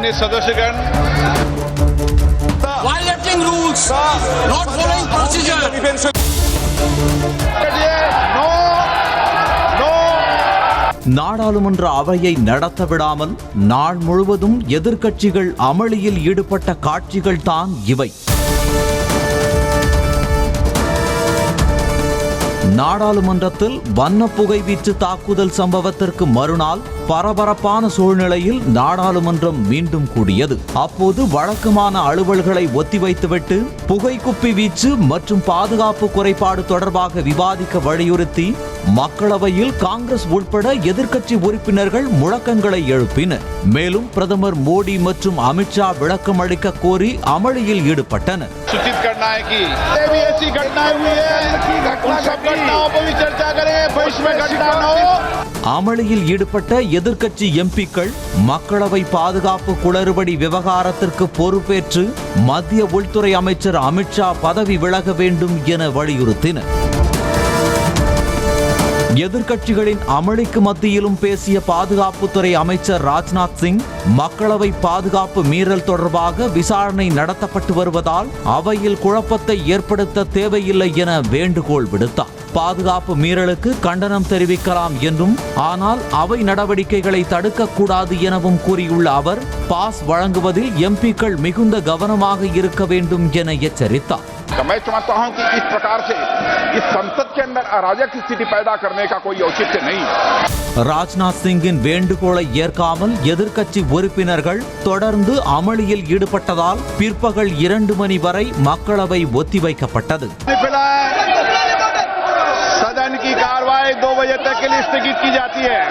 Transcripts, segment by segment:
माननीय सदस्यगण, violating rules, not following procedure. நாடாளுமன்ற அவையை நடத்த விடாமல் நாள் முழுவதும் எதிர்க்கட்சிகள் அமளியில் ஈடுபட்ட காட்சிகள் தான் இவை. நாடாளுமன்றத்தில் வண்ண புகை வீச்சு தாக்குதல் சம்பவத்திற்கு மறுநாள் பரபரப்பான சூழ்நிலையில் நாடாளுமன்றம் மீண்டும் கூடியது. அப்போது வழக்கமான அலுவல்களை ஒத்திவைத்துவிட்டு புகைக்குப்பி வீச்சு மற்றும் பாதுகாப்பு குறைபாடு தொடர்பாக விவாதிக்க வலியுறுத்தி மக்களவையில் காங்கிரஸ் உட்பட எதிர்க்கட்சி உறுப்பினர்கள் முழக்கங்களை எழுப்பினர். மேலும் பிரதமர் மோடி மற்றும் அமித்ஷா விளக்கம் அளிக்க கோரி அமளியில் ஈடுபட்டனர். அமளியில் ஈடுபட்ட எதிர்க்கட்சி எம்பிக்கள் மக்களவை பாதுகாப்பு குளறுபடி விவகாரத்திற்கு பொறுப்பேற்று மத்திய உள்துறை அமைச்சர் அமித்ஷா பதவி விலக வேண்டும் என வலியுறுத்தினர். எதிர்க்கட்சிகளின் அமளிக்கு மத்தியிலும் பேசிய பாதுகாப்புத்துறை அமைச்சர் ராஜ்நாத் சிங் மக்களவை பாதுகாப்பு மீறல் தொடர்பாக விசாரணை நடத்தப்பட்டு வருவதால் அவையில் குழப்பத்தை ஏற்படுத்த தேவையில்லை என வேண்டுகோள் விடுத்தார். பாதுகாப்பு மீறலுக்கு கண்டனம் தெரிவிக்கலாம் என்றும், ஆனால் அவை நடவடிக்கைகளை தடுக்கக்கூடாது எனவும் கூறியுள்ள அவர் பாஸ் வழங்குவதில் எம்பிக்கள் மிகுந்த கவனமாக இருக்க வேண்டும் என எச்சரித்தார். मैं समझता हूं कि इस प्रकार से इस संसद के अंदर अराजक स्थिति पैदा करने का कोई औचित्य नहीं है. ராஜ்நாத் சிங்கின் வேண்டுகோளை ஏற்காமல் எதிர்க்கட்சி உறுப்பினர்கள் தொடர்ந்து அமளியில் ஈடுபட்டதால் பிற்பகல் 2 மணி வரை மக்களவை ஒத்திவைக்கப்பட்டது. सदन की कार्रवाई 2 बजे तक के लिए स्थगित की जाती है.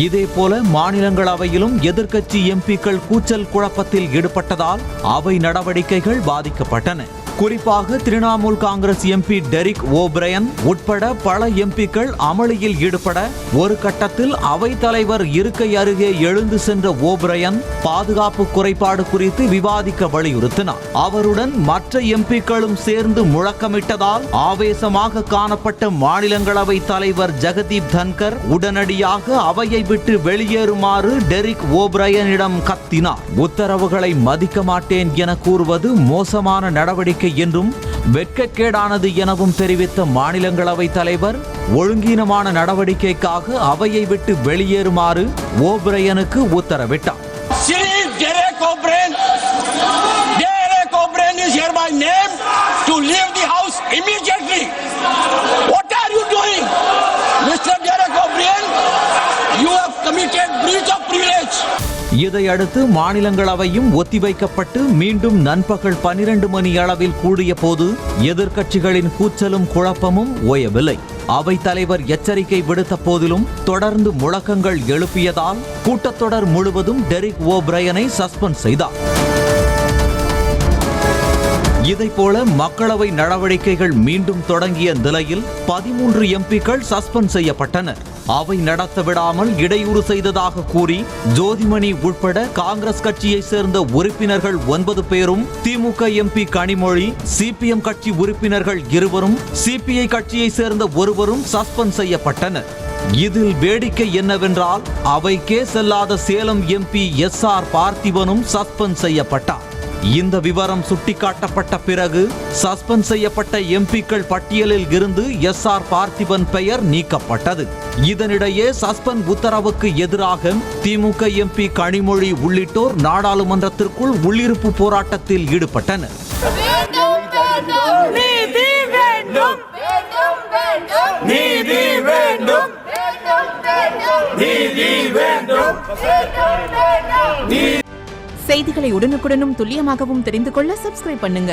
இதேபோல மாநிலங்களவையிலும் எதிர்க்கட்சி எம்பிக்கள் கூச்சல் குழப்பத்தில் ஈடுபட்டதால் அவை நடவடிக்கைகள் பாதிக்கப்பட்டன. குறிப்பாக Trinamool Congress MP Derek O'Brien உட்பட பல எம்பிக்கள் அமளியில் ஈடுபட ஒரு கட்டத்தில் அவைத் தலைவர் இருக்கை அருகே எழுந்து சென்ற ஓபிரையன் பாதுகாப்பு குறைபாடு குறித்து விவாதிக்க வலியுறுத்தினார். அவருடன் மற்ற எம்பிக்களும் சேர்ந்து முழக்கமிட்டதால் ஆவேசமாக காணப்பட்ட மாநிலங்களவை தலைவர் ஜெகதீப் தன்கர் உடனடியாக அவையை விட்டு வெளியேறுமாறு டெரிக் ஓபிரையனிடம் கத்தினார். உத்தரவுகளை மதிக்க மாட்டேன் என கூறுவது மோசமான நடவடிக்கை என்றும் வெட்கக்கேடானது எனவும் தெரிவித்த மாநிலங்களவை தலைவர் ஒழுங்கீனமான நடவடிக்கைக்காக அவையை விட்டு வெளியேறுமாறு ஓபிரையனுக்கு உத்தரவிட்டார். இதையடுத்து மாநிலங்களவையும் ஒத்திவைக்கப்பட்டு மீண்டும் நண்பகல் 12 மணி அளவில் கூடிய போது எதிர்க்கட்சிகளின் கூச்சலும் குழப்பமும் ஓயவில்லை. அவைத் தலைவர் எச்சரிக்கை விடுத்த போதிலும் தொடர்ந்து முழக்கங்கள் எழுப்பியதால் கூட்டத்தொடர் முழுவதும் டெரிக் ஓபிரையனை சஸ்பெண்ட் செய்தார். இதைப்போல மக்களவை நடவடிக்கைகள் மீண்டும் தொடங்கிய நிலையில் 13 எம்பிக்கள் சஸ்பெண்ட் செய்யப்பட்டனர். அவை நடத்த விடாமல் இடையூறு செய்ததாக கூறி ஜோதிமணி உட்பட காங்கிரஸ் கட்சியை சேர்ந்த உறுப்பினர்கள் 9 பேரும், திமுக எம்பி கனிமொழி, சிபிஎம் கட்சி உறுப்பினர்கள் 2வரும், சிபிஐ கட்சியை சேர்ந்த 1வரும் சஸ்பெண்ட் செய்யப்பட்டனர். இதில் வேடிக்கை என்னவென்றால் அவைக்கே செல்லாத சேலம் எம்பி SR பார்த்திபனும் சஸ்பெண்ட் செய்யப்பட்டார். இந்த விவரம் சுட்டிக்காட்டப்பட்ட பிறகு சஸ்பெண்ட் செய்யப்பட்ட எம்பிக்கள் பட்டியலில் இருந்து SR பார்த்திபன் பெயர் நீக்கப்பட்டது. இதனிடையே சஸ்பெண்ட் உத்தரவுக்கு எதிராக திமுக எம்பி கனிமொழி உள்ளிட்டோர் நாடாளுமன்றத்திற்குள் உள்ளிருப்பு போராட்டத்தில் ஈடுபட்டனர். செய்திகளை உடனுக்குடனும் துல்லியமாகவும் தெரிந்து கொள்ள சப்ஸ்கிரைப் பண்ணுங்க.